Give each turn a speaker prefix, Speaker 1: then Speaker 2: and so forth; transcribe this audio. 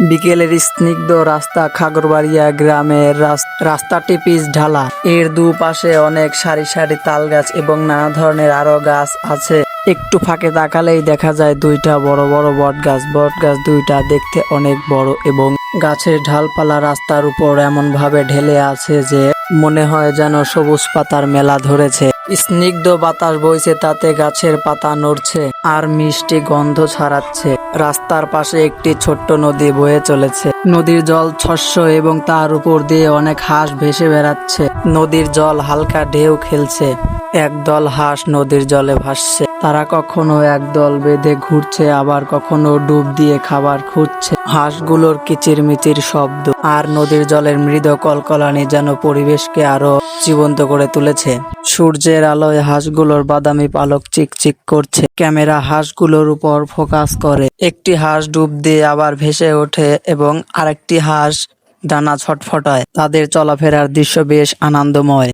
Speaker 1: বিকেলের স্নিগ্ধ রাস্তা খাগড়াবাড়িয়া গ্রামের রাস্তাটি পিচ ঢালা। এর দুপাশে অনেক সারি সারি তাল গাছ এবং নানা ধরনের আরো গাছ আছে। একটু ফাঁকে তাকালেই দেখা যায় দুইটা বড় বড় বট গাছ দুইটা দেখতে অনেক বড় এবং গাছের ঢালপালা রাস্তার উপর এমন ভাবে ঢেলে আছে যে মনে হয় যেন সবুজ পাতার মেলা ধরেছে। স্নিগ্ধ বাতাস বইছে, তাতে গাছের পাতা নড়ছে আর মিষ্টি গন্ধ ছড়াচ্ছে। রাস্তার পাশে একটি ছোট্ট নদী বয়ে চলেছে। নদীর জল স্বচ্ছ এবং তার উপর দিয়ে অনেক হাঁস ভেসে বেড়াচ্ছে। নদীর জল হালকা ঢেউ খেলছে। একদল হাঁস নদীর জলে ভাসছে। তারা কখনো একদল বেঁধে ঘুরছে, আবার কখনো ডুব দিয়ে খাবার খুঁজছে। হাঁসগুলোর কিচিরমিচির শব্দ আর নদীর জলের মৃদু কলকলানি যেন পরিবেশকে আরো জীবন্ত করে তুলেছে। সূর্যের আলোয় হাঁসগুলোর বাদামি পালক চিকচিক করছে। ক্যামেরা হাঁসগুলোর উপর ফোকাস করে। একটি হাঁস ডুব দিয়ে আবার ভেসে ওঠে এবং আরেকটি হাঁস ডানা ছটফটায়। তাদের চলাফেরার দৃশ্য বেশ আনন্দময়।